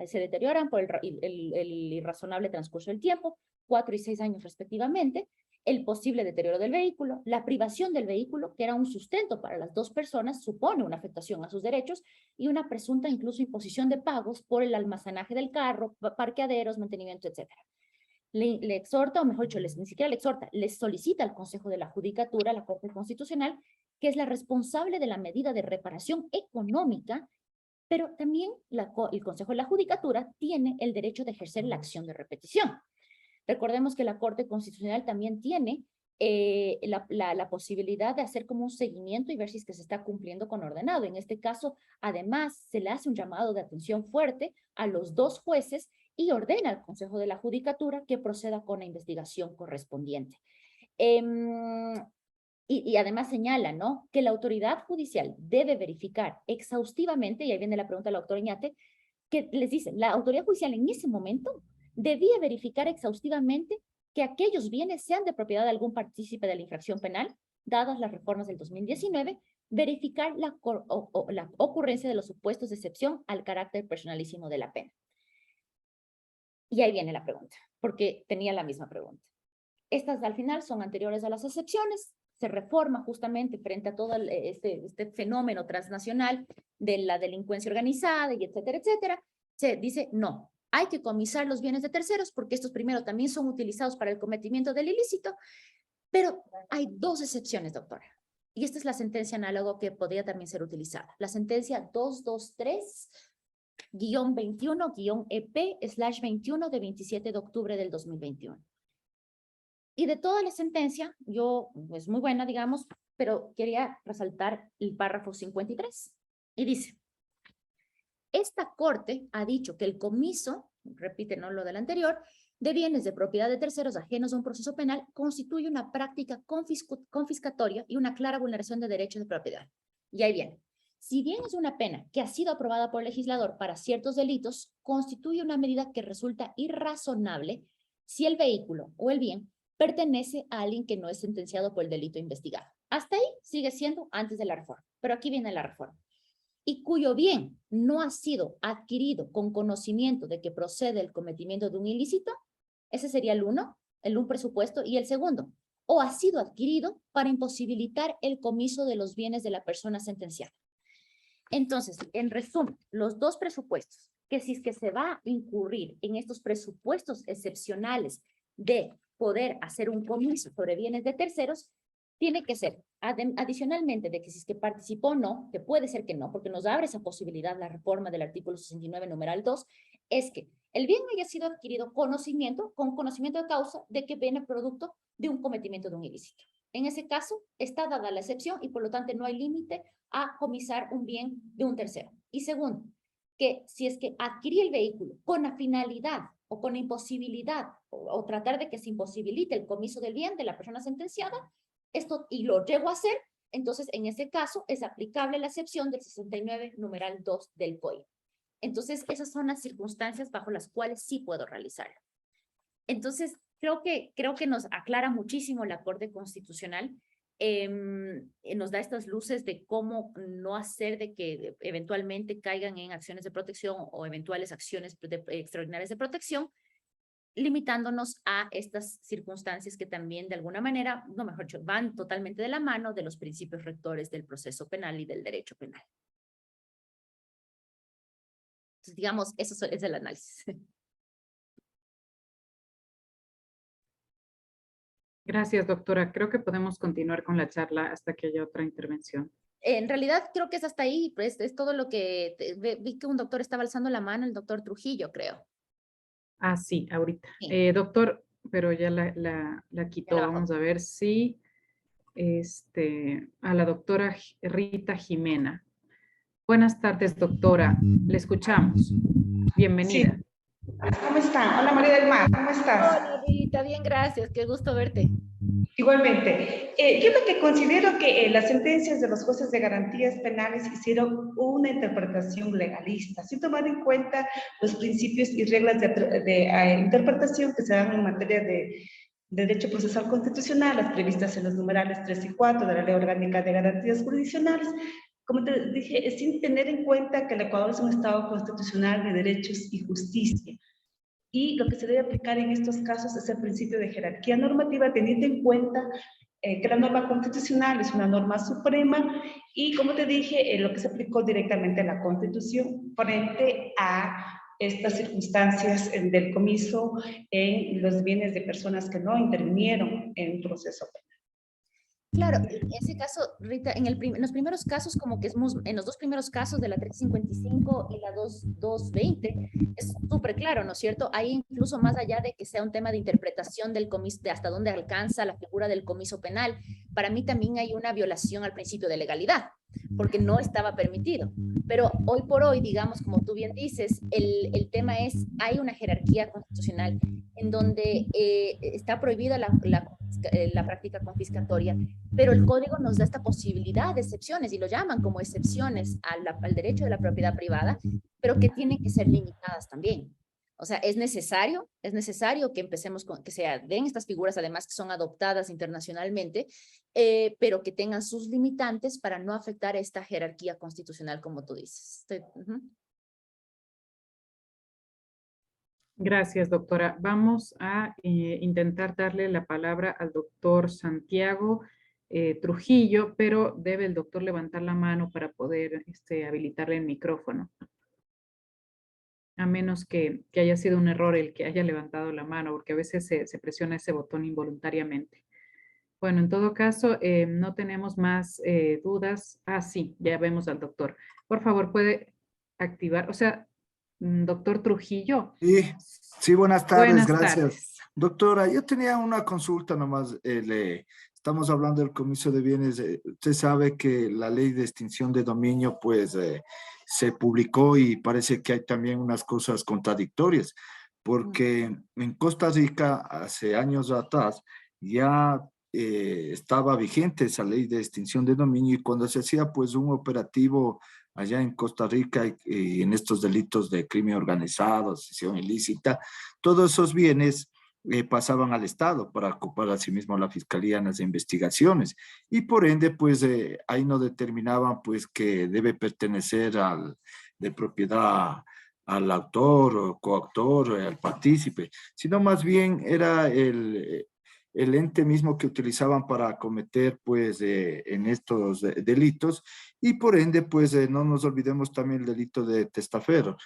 se deterioran por el irrazonable transcurso del tiempo, 4 y 6 años respectivamente, el posible deterioro del vehículo, la privación del vehículo, que era un sustento para las dos personas, supone una afectación a sus derechos y una presunta incluso imposición de pagos por el almacenaje del carro, parqueaderos, mantenimiento, etcétera. Le exhorta, o mejor dicho, ni siquiera le exhorta, les solicita al Consejo de la Judicatura, la Corte Constitucional, que es la responsable de la medida de reparación económica, pero también el Consejo de la Judicatura tiene el derecho de ejercer la acción de repetición. Recordemos que la Corte Constitucional también tiene la posibilidad de hacer como un seguimiento y ver si es que se está cumpliendo con ordenado. En este caso, además, se le hace un llamado de atención fuerte a los dos jueces y ordena al Consejo de la Judicatura que proceda con la investigación correspondiente. Y además señala, ¿no?, que la autoridad judicial debe verificar exhaustivamente, y ahí viene la pregunta de la doctora Iñate, que les dice, la autoridad judicial en ese momento debía verificar exhaustivamente que aquellos bienes sean de propiedad de algún partícipe de la infracción penal, dadas las reformas del 2019, verificar la ocurrencia de los supuestos de excepción al carácter personalísimo de la pena. Y ahí viene la pregunta, porque tenía la misma pregunta. Estas al final son anteriores a las excepciones, se reforma justamente frente a todo este fenómeno transnacional de la delincuencia organizada y etcétera, etcétera. Se dice, no, hay que comisar los bienes de terceros porque estos primero también son utilizados para el cometimiento del ilícito, pero hay dos excepciones, doctora. Y esta es la sentencia análoga que podría también ser utilizada. La sentencia 223-21-EP/21 de 27 de octubre del 2021. Y de toda la sentencia, es muy buena, digamos, pero quería resaltar el párrafo 53. Y dice, esta Corte ha dicho que el comiso, repite, ¿no?, lo del anterior, de bienes de propiedad de terceros ajenos a un proceso penal constituye una práctica confiscatoria y una clara vulneración de derechos de propiedad. Y ahí viene. Si bien es una pena que ha sido aprobada por el legislador para ciertos delitos, constituye una medida que resulta irrazonable si el vehículo o el bien pertenece a alguien que no es sentenciado por el delito investigado. Hasta ahí sigue siendo antes de la reforma, pero aquí viene la reforma. Y cuyo bien no ha sido adquirido con conocimiento de que procede el cometimiento de un ilícito, ese sería el un presupuesto, y el segundo, o ha sido adquirido para imposibilitar el comiso de los bienes de la persona sentenciada. Entonces, en resumen, los dos presupuestos, que si es que se va a incurrir en estos presupuestos excepcionales de poder hacer un comiso sobre bienes de terceros, tiene que ser, adicionalmente de que si es que participó o no, que puede ser que no, porque nos abre esa posibilidad la reforma del artículo 69, numeral 2, es que el bien haya sido adquirido con conocimiento de causa de que viene producto de un cometimiento de un ilícito. En ese caso, está dada la excepción y por lo tanto no hay límite a comisar un bien de un tercero. Y segundo, que si es que adquirí el vehículo con la finalidad o con la imposibilidad o tratar de que se imposibilite el comiso del bien de la persona sentenciada, esto y lo llego a hacer, entonces en ese caso es aplicable la excepción del 69, numeral 2 del COI. Entonces esas son las circunstancias bajo las cuales sí puedo realizarlo. Entonces, creo que nos aclara muchísimo la Corte Constitucional, nos da estas luces de cómo no hacer de que eventualmente caigan en acciones de protección o eventuales acciones extraordinarias de protección, limitándonos a estas circunstancias que también de alguna manera, no mejor dicho, van totalmente de la mano de los principios rectores del proceso penal y del derecho penal. Entonces, digamos, eso es el análisis. Gracias, doctora. Creo que podemos continuar con la charla hasta que haya otra intervención. En realidad, creo que es hasta ahí, pues es todo lo que vi que un doctor estaba alzando la mano, el doctor Trujillo, creo. Ah, sí, ahorita. Sí. Doctor, pero ya la quitó. Ya la bajó. Vamos a ver si a la doctora Rita Jimena. Buenas tardes, doctora. Le escuchamos. Bienvenida. Sí. ¿Cómo están? Hola María del Mar, ¿cómo estás? Hola Rita, bien, gracias, qué gusto verte. Igualmente. Yo lo que considero que las sentencias de los jueces de garantías penales hicieron una interpretación legalista, sin tomar en cuenta los principios y reglas de interpretación que se dan en materia de derecho procesal constitucional, las previstas en los numerales 3 y 4 de la Ley Orgánica de Garantías Jurisdiccionales, como te dije, sin tener en cuenta que el Ecuador es un Estado constitucional de derechos y justicia. Y lo que se debe aplicar en estos casos es el principio de jerarquía normativa, teniendo en cuenta que la norma constitucional es una norma suprema y, como te dije, lo que se aplicó directamente a la Constitución frente a estas circunstancias del comiso en los bienes de personas que no intervinieron en un proceso penal. Claro, en ese caso, Rita, en los primeros casos, como que en los dos primeros casos de la 355 y la 2220, es súper claro, ¿no es cierto? Ahí incluso más allá de que sea un tema de interpretación del comiso, de hasta dónde alcanza la figura del comiso penal, para mí también hay una violación al principio de legalidad, porque no estaba permitido. Pero hoy por hoy, digamos, como tú bien dices, el tema es, hay una jerarquía constitucional en donde está prohibida la práctica confiscatoria, pero el código nos da esta posibilidad de excepciones y lo llaman como excepciones al derecho de la propiedad privada, pero que tienen que ser limitadas también. O sea, es necesario que empecemos con, que se den estas figuras, además que son adoptadas internacionalmente, pero que tengan sus limitantes para no afectar esta jerarquía constitucional, como tú dices. Gracias, doctora. Vamos a intentar darle la palabra al doctor Santiago Trujillo, pero debe el doctor levantar la mano para poder habilitarle el micrófono. A menos que haya sido un error el que haya levantado la mano, porque a veces se presiona ese botón involuntariamente. Bueno, en todo caso, no tenemos más dudas. Ah, sí, ya vemos al doctor. Por favor, puede activar, o sea, doctor Trujillo. Sí, buenas tardes, Buenas gracias. tardes. Doctora, yo tenía una consulta nomás. Estamos hablando del comiso de bienes. Usted sabe que la ley de extinción de dominio, pues, se publicó y parece que hay también unas cosas contradictorias, porque en Costa Rica, hace años atrás, ya estaba vigente esa ley de extinción de dominio y cuando se hacía, pues, un operativo allá en Costa Rica y en estos delitos de crimen organizado, asociación ilícita, todos esos bienes pasaban al Estado para ocupar a sí mismo la Fiscalía en las investigaciones y por ende pues ahí no determinaban pues que debe pertenecer de propiedad al autor o coautor, al partícipe, sino más bien era el ente mismo que utilizaban para cometer pues en estos delitos y por ende pues no nos olvidemos también el delito de testaferro.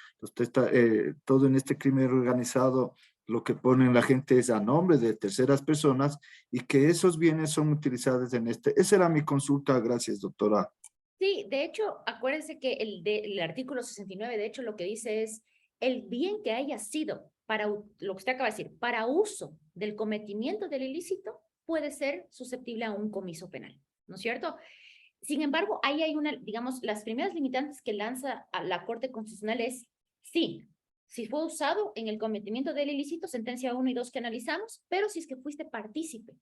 Todo en este crimen organizado lo que ponen la gente es a nombre de terceras personas y que esos bienes son utilizados en este. Esa era mi consulta, gracias doctora. Sí, de hecho, acuérdense que el artículo 69, de hecho, lo que dice es el bien que haya sido para lo que usted acaba de decir, para uso del cometimiento del ilícito, puede ser susceptible a un comiso penal, ¿no es cierto? Sin embargo, ahí hay una, digamos, las primeras limitantes que lanza a la Corte Constitucional es, sí, si fue usado en el cometimiento del ilícito, sentencia 1 y 2 que analizamos, pero si es que fuiste partícipe,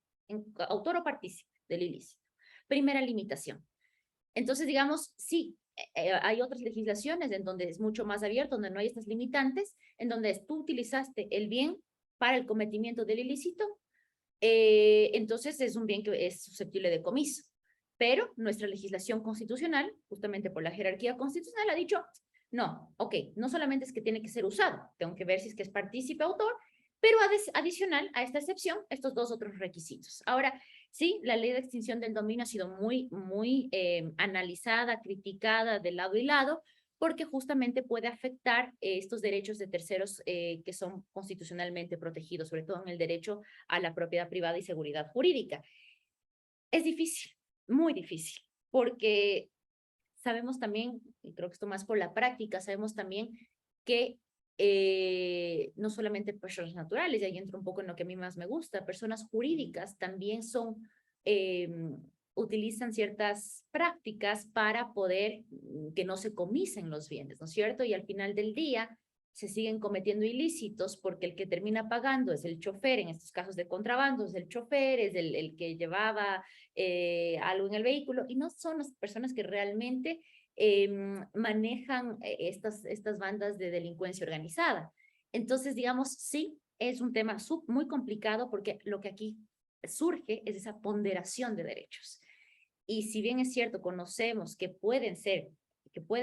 autor o partícipe del ilícito. Primera limitación. Entonces, digamos, sí, hay otras legislaciones en donde es mucho más abierto, donde no hay estas limitantes, en donde tú utilizaste el bien para el cometimiento del ilícito, entonces es un bien que es susceptible de comiso. Pero nuestra legislación constitucional, justamente por la jerarquía constitucional, ha dicho, no, ok, no solamente es que tiene que ser usado, tengo que ver si es que es partícipe autor, pero adicional a esta excepción, estos dos otros requisitos. Ahora, sí, la ley de extinción del dominio ha sido muy analizada, criticada de lado y lado, porque justamente puede afectar estos derechos de terceros que son constitucionalmente protegidos, sobre todo en el derecho a la propiedad privada y seguridad jurídica. Es difícil, muy difícil, porque sabemos también, y creo que esto más por la práctica, sabemos también que no solamente personas naturales, y ahí entro un poco en lo que a mí más me gusta, personas jurídicas también utilizan ciertas prácticas para poder que no se comisen los bienes, ¿no es cierto? Y al final del día se siguen cometiendo ilícitos porque el que termina pagando es el chofer, en estos casos de contrabando, es el chofer, es el que llevaba algo en el vehículo, y no son las personas que realmente manejan estas bandas de delincuencia organizada. Entonces, digamos, sí, es un tema muy complicado porque lo que aquí surge es esa ponderación de derechos. Y si bien es cierto, conocemos que puede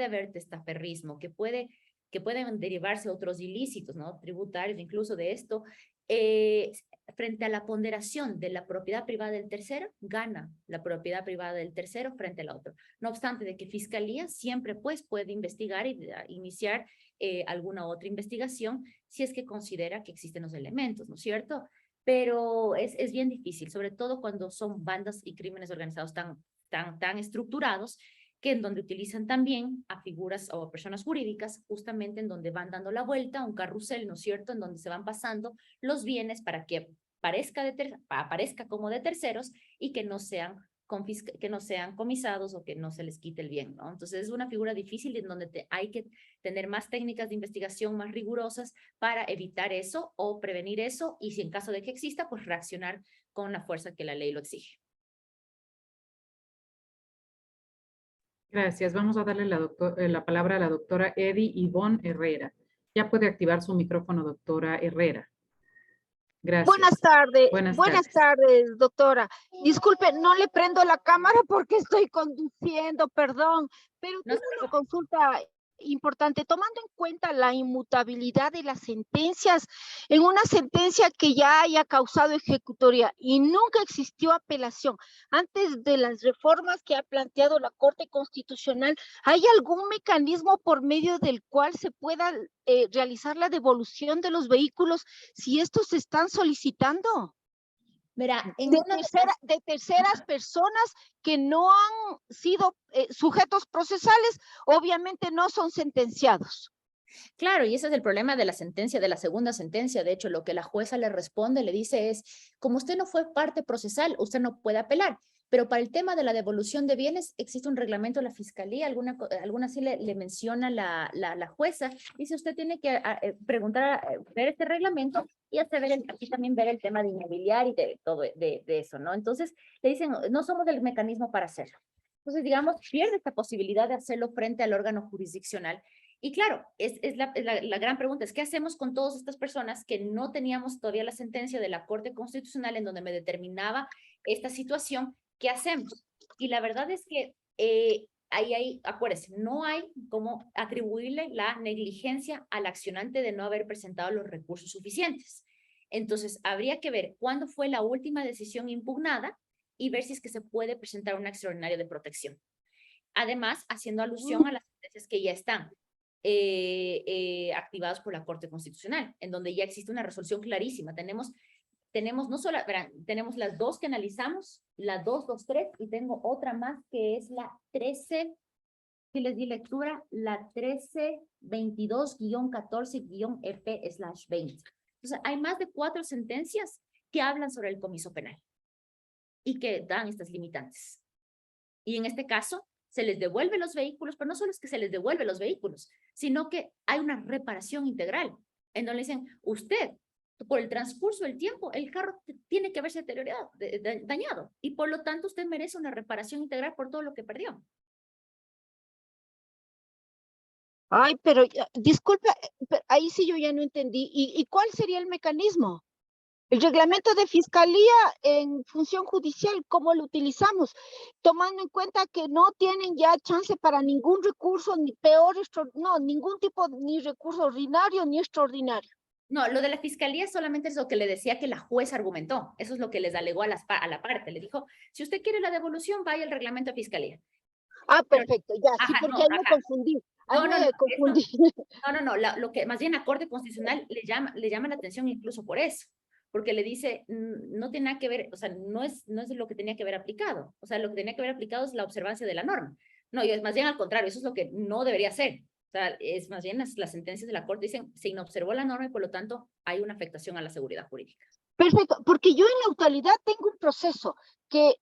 haber testaferrismo, que pueden derivarse otros ilícitos, ¿no? Tributarios, incluso de esto, frente a la ponderación de la propiedad privada del tercero, gana la propiedad privada del tercero frente al otro. No obstante de que Fiscalía siempre pues puede investigar y iniciar alguna otra investigación si es que considera que existen los elementos, ¿no es cierto? Pero es bien difícil, sobre todo cuando son bandas y crímenes organizados tan estructurados, que en donde utilizan también a figuras o a personas jurídicas, justamente en donde van dando la vuelta a un carrusel, ¿no es cierto?, en donde se van pasando los bienes para que aparezca como de terceros y que no sean comisados o que no se les quite el bien, ¿no? Entonces es una figura difícil en donde hay que tener más técnicas de investigación más rigurosas para evitar eso o prevenir eso, y si en caso de que exista, pues reaccionar con la fuerza que la ley lo exige. Gracias. Vamos a darle la palabra a la doctora Eddie Ivonne Herrera. Ya puede activar su micrófono, doctora Herrera. Gracias. Buenas tardes, doctora. Disculpe, no le prendo la cámara porque estoy conduciendo, perdón, pero tengo una consulta importante, tomando en cuenta la inmutabilidad de las sentencias, en una sentencia que ya haya causado ejecutoria y nunca existió apelación, antes de las reformas que ha planteado la Corte Constitucional, ¿hay algún mecanismo por medio del cual se pueda realizar la devolución de los vehículos si estos se están solicitando? Mira, de terceras personas que no han sido sujetos procesales, obviamente no son sentenciados. Claro, y ese es el problema de la sentencia, de la segunda sentencia. De hecho, lo que la jueza le responde, le dice es, como usted no fue parte procesal, usted no puede apelar. Pero para el tema de la devolución de bienes, existe un reglamento de la Fiscalía, alguna sí le menciona la jueza, dice usted tiene que preguntar, ver este reglamento y aquí también ver el tema de inmobiliario y de todo de eso, ¿no? Entonces, le dicen, no somos el mecanismo para hacerlo. Entonces, digamos, pierde esta posibilidad de hacerlo frente al órgano jurisdiccional. Y claro, la gran pregunta es, ¿qué hacemos con todas estas personas que no teníamos todavía la sentencia de la Corte Constitucional en donde me determinaba esta situación? ¿Qué hacemos? Y la verdad es que acuérdense, no hay cómo atribuirle la negligencia al accionante de no haber presentado los recursos suficientes. Entonces, habría que ver cuándo fue la última decisión impugnada y ver si es que se puede presentar un extraordinario de protección. Además, haciendo alusión a las sentencias que ya están activadas por la Corte Constitucional, en donde ya existe una resolución clarísima. Tenemos no solo, verán, tenemos las dos que analizamos, la 223, y tengo otra más que es la 13, si les di lectura, la 1322-14-EP/20. Entonces, hay más de 4 sentencias que hablan sobre el comiso penal y que dan estas limitantes. Y en este caso, se les devuelve los vehículos, pero no solo es que se les devuelve los vehículos, sino que hay una reparación integral, en donde dicen, usted, por el transcurso del tiempo, el carro tiene que haberse deteriorado, dañado, y por lo tanto usted merece una reparación integral por todo lo que perdió. Ay, pero disculpa, ahí sí yo ya no entendí. ¿Y cuál sería el mecanismo? El reglamento de fiscalía en función judicial, ¿cómo lo utilizamos? Tomando en cuenta que no tienen ya chance para ningún recurso, ni peor, no, ningún tipo, ni recurso ordinario ni extraordinario. No, lo de la fiscalía solamente es lo que le decía que la jueza argumentó. Eso es lo que les alegó a la parte. Le dijo, si usted quiere la devolución, vaya al reglamento de fiscalía. Ah, perfecto, ya, sí, Ajá, porque no, ahí me ajá. confundí. Ahí No, me confundí. No, lo que más bien la Corte Constitucional le llama la atención incluso por eso, porque le dice, no tiene nada que ver, o sea, no es lo que tenía que haber aplicado, o sea, lo que tenía que haber aplicado es la observancia de la norma. No, y es más bien al contrario, eso es lo que no debería ser. O sea, es más bien las sentencias de la Corte dicen, se inobservó la norma y por lo tanto hay una afectación a la seguridad jurídica. Perfecto, porque yo en la actualidad tengo un proceso que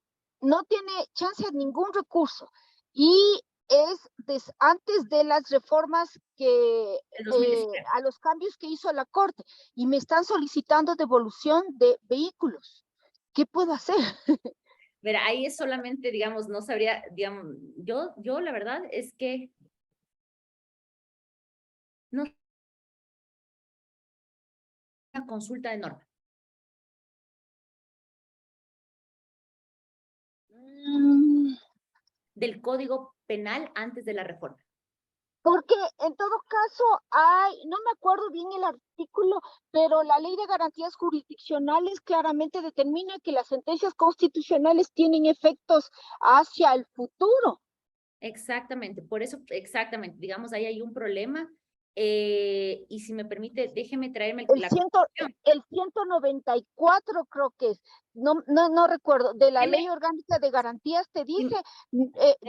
no tiene chance de ningún recurso y es antes de las reformas que El 2017. a los cambios que hizo la Corte y me están solicitando devolución de vehículos. ¿Qué puedo hacer? Verá, ahí es solamente, digamos, no sabría, digamos, yo la verdad es que no una consulta de norma. Del Código Penal antes de la reforma. Porque en todo caso no me acuerdo bien el artículo, pero la Ley de Garantías Jurisdiccionales claramente determina que las sentencias constitucionales tienen efectos hacia el futuro. Exactamente, por eso, exactamente, digamos, ahí hay un problema. Y si me permite, déjeme traerme El 194 creo que es, no recuerdo, de la Ley Orgánica de Garantías te dice,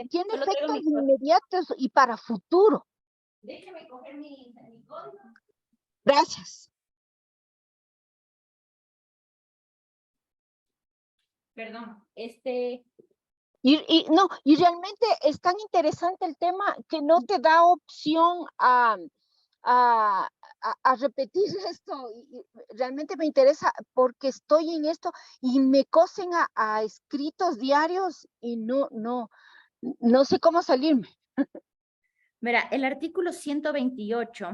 tiene efectos inmediatos y para futuro. Déjeme coger mi código. Gracias. Perdón, Y realmente es tan interesante el tema que no te da opción a repetir esto. Y realmente me interesa porque estoy en esto y me cosen a escritos diarios y no sé cómo salirme. Mira, el artículo 128.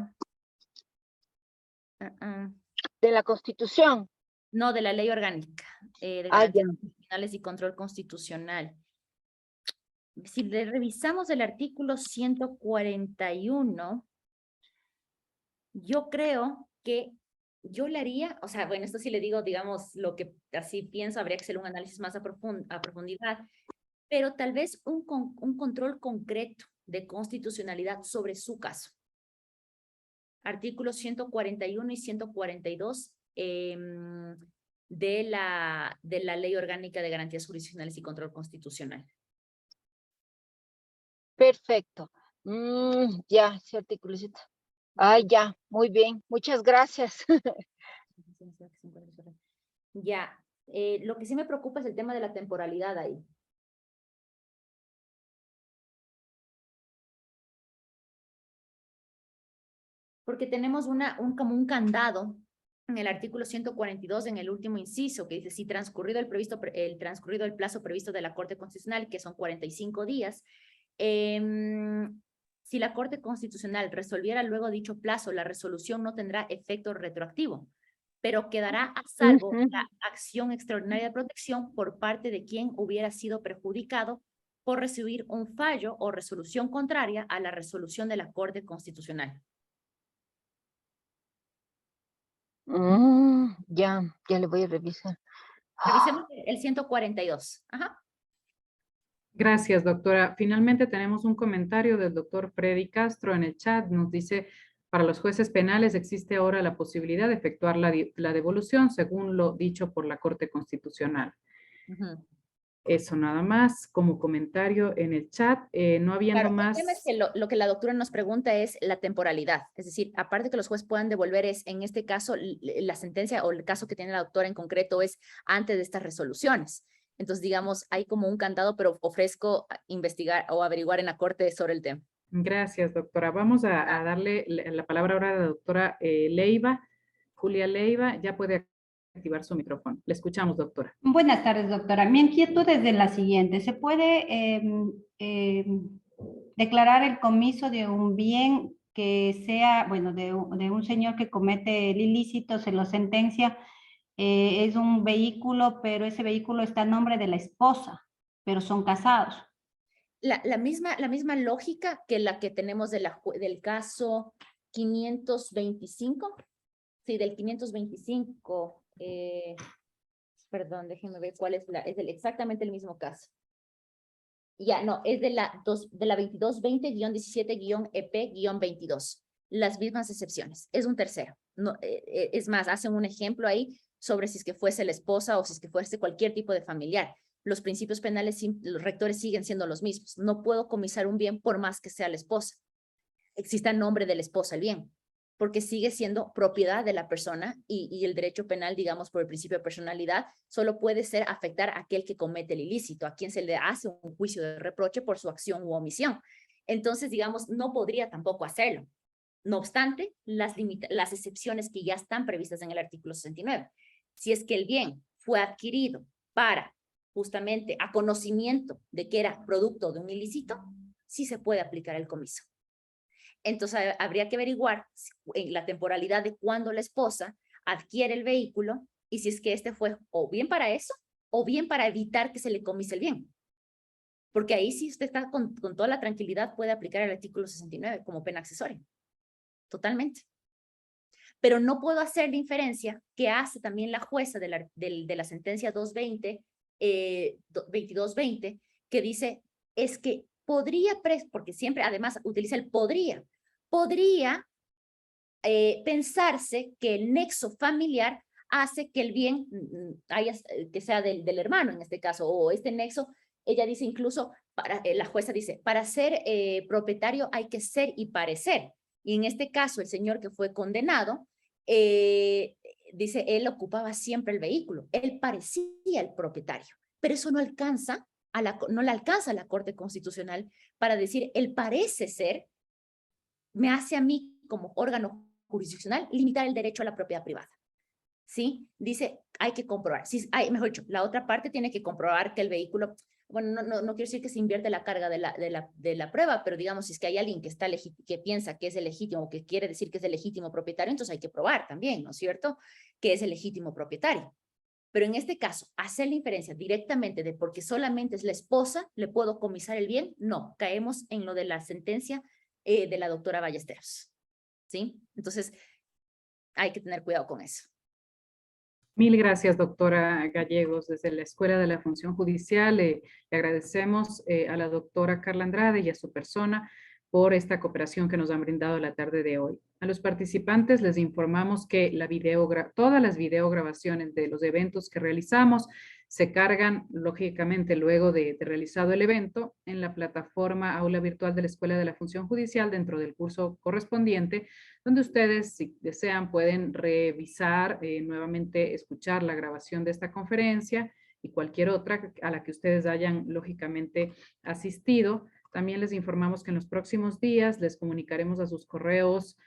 De la Constitución. No, de la Ley Orgánica de Ah, Garantías Constitucionales y Control Constitucional. Si le revisamos el artículo 141, yo creo que yo le haría, o sea, bueno, esto sí le digo, digamos, lo que así pienso, habría que hacer un análisis más a profundidad, pero tal vez un control concreto de constitucionalidad sobre su caso. Artículos 141 y 142 de la Ley Orgánica de Garantías Jurisdiccionales y Control Constitucional. Perfecto. Ya, ese artículo. Ya, muy bien. Muchas gracias. Ya, lo que sí me preocupa es el tema de la temporalidad ahí. Porque tenemos como un candado en el artículo 142, en el último inciso, que dice, si transcurrido el plazo previsto de la Corte Constitucional, que son 45 días, si la Corte Constitucional resolviera luego dicho plazo, la resolución no tendrá efecto retroactivo, pero quedará a salvo la acción extraordinaria de protección por parte de quien hubiera sido perjudicado por recibir un fallo o resolución contraria a la resolución de la Corte Constitucional. Ya le voy a revisar. Revisemos el 142. Ajá. Gracias, doctora. Finalmente tenemos un comentario del doctor Freddy Castro en el chat. Nos dice, para los jueces penales existe ahora la posibilidad de efectuar la devolución según lo dicho por la Corte Constitucional. Eso nada más como comentario en el chat. No habiendo más... El tema es que lo que la doctora nos pregunta es la temporalidad. Es decir, aparte que los jueces puedan devolver, en este caso, la sentencia o el caso que tiene la doctora en concreto es antes de estas resoluciones. Entonces, digamos, hay como un candado, pero ofrezco investigar o averiguar en la Corte sobre el tema. Gracias, doctora. Vamos a darle la palabra ahora a la doctora Leiva. Julia Leiva, ya puede activar su micrófono. Le escuchamos, doctora. Buenas tardes, doctora. Mi inquietud es de la siguiente. ¿Se puede declarar el comiso de un bien que sea, bueno, de un señor que comete el ilícito, se lo sentencia es un vehículo, pero ese vehículo está a nombre de la esposa, pero son casados. La misma lógica que la que tenemos del caso 525. Sí, del 525. Perdón, déjenme ver cuál es exactamente el mismo caso. Ya, no, es de la 2220-17-EP-22. Las mismas excepciones. Es un tercero. No, es más, hacen un ejemplo ahí sobre si es que fuese la esposa o si es que fuese cualquier tipo de familiar. Los principios penales, los rectores siguen siendo los mismos. No puedo comisar un bien por más que sea la esposa. Exista nombre de la esposa el bien, porque sigue siendo propiedad de la persona y el derecho penal, digamos, por el principio de personalidad, solo puede ser afectar a aquel que comete el ilícito, a quien se le hace un juicio de reproche por su acción u omisión. Entonces, digamos, no podría tampoco hacerlo. No obstante, las excepciones que ya están previstas en el artículo 69. Si es que el bien fue adquirido para justamente a conocimiento de que era producto de un ilícito, sí se puede aplicar el comiso. Entonces, habría que averiguar la temporalidad de cuándo la esposa adquiere el vehículo y si es que este fue o bien para eso o bien para evitar que se le comise el bien. Porque ahí sí usted está con toda la tranquilidad puede aplicar el artículo 69 como pena accesoria. Totalmente. Pero no puedo hacer la inferencia que hace también la jueza de la sentencia 2220, que dice, es que podría, porque siempre además utiliza el podría pensarse que el nexo familiar hace que el bien que sea del hermano en este caso, o este nexo, ella dice incluso, la jueza dice, para ser propietario hay que ser y parecer. Y en este caso, el señor que fue condenado, dice, él ocupaba siempre el vehículo, él parecía el propietario, pero eso no le alcanza a la Corte Constitucional para decir, él parece ser, me hace a mí como órgano jurisdiccional limitar el derecho a la propiedad privada. ¿Sí? Dice, hay que comprobar. Mejor dicho, la otra parte tiene que comprobar que el vehículo, bueno, no quiero decir que se invierte la carga de la prueba, pero digamos, si es que hay alguien que piensa que es el legítimo, que quiere decir que es el legítimo propietario, entonces hay que probar también, ¿no es cierto? Que es el legítimo propietario. Pero en este caso, hacer la inferencia directamente de porque solamente es la esposa, ¿le puedo comisar el bien? No, caemos en lo de la sentencia de la doctora Ballesteros. ¿Sí? Entonces, hay que tener cuidado con eso. Mil gracias, doctora Gallegos. Desde la Escuela de la Función Judicial le agradecemos a la doctora Carla Andrade y a su persona por esta cooperación que nos han brindado la tarde de hoy. A los participantes les informamos que todas las videograbaciones de los eventos que realizamos se cargan, lógicamente, luego de realizado el evento en la plataforma Aula Virtual de la Escuela de la Función Judicial dentro del curso correspondiente, donde ustedes, si desean, pueden revisar, nuevamente escuchar la grabación de esta conferencia y cualquier otra a la que ustedes hayan, lógicamente, asistido. También les informamos que en los próximos días les comunicaremos a sus correos,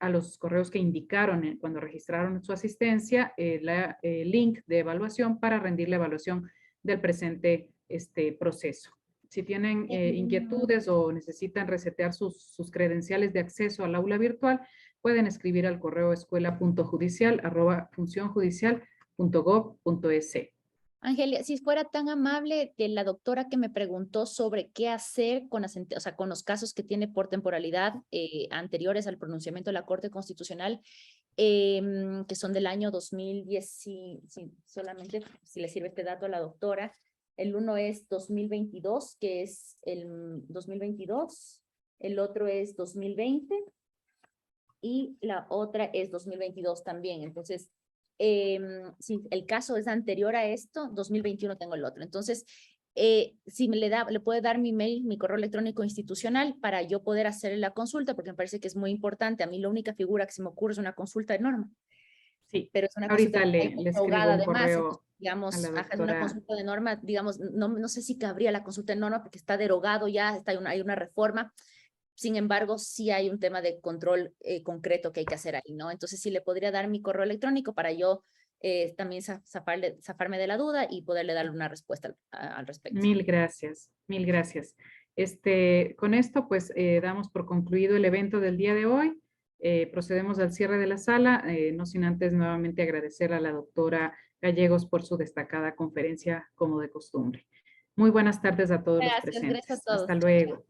a los correos que indicaron cuando registraron su asistencia, el link de evaluación para rendir la evaluación del presente proceso. Si tienen inquietudes o necesitan resetear sus credenciales de acceso al aula virtual, pueden escribir al correo escuela.judicial@funcionjudicial.gov.es. Angelia, si fuera tan amable de la doctora que me preguntó sobre qué hacer con, con los casos que tiene por temporalidad anteriores al pronunciamiento de la Corte Constitucional, que son del año 2010, solamente si le sirve este dato a la doctora. El uno es 2022, que es el 2022, el otro es 2020 y la otra es 2022 también. Entonces, si el caso es anterior a esto, 2021 tengo el otro. Entonces, si le puede dar mi mail, mi correo electrónico institucional para yo poder hacer la consulta, porque me parece que es muy importante. A mí la única figura que se me ocurre es una consulta de norma. Sí, pero es una ahorita consulta le escribo un además, correo entonces, digamos, a la es una doctora. consulta de norma, digamos, no sé si cabría la consulta de norma porque está derogado ya, hay una reforma. Sin embargo, sí hay un tema de control concreto que hay que hacer ahí, ¿no? Entonces, sí le podría dar mi correo electrónico para yo también zafarme de la duda y poderle darle una respuesta al respecto. Mil gracias, mil gracias. Con esto, pues, damos por concluido el evento del día de hoy. Procedemos al cierre de la sala, no sin antes nuevamente agradecer a la doctora Gallegos por su destacada conferencia como de costumbre. Muy buenas tardes a todos los presentes. Gracias a todos. Hasta luego.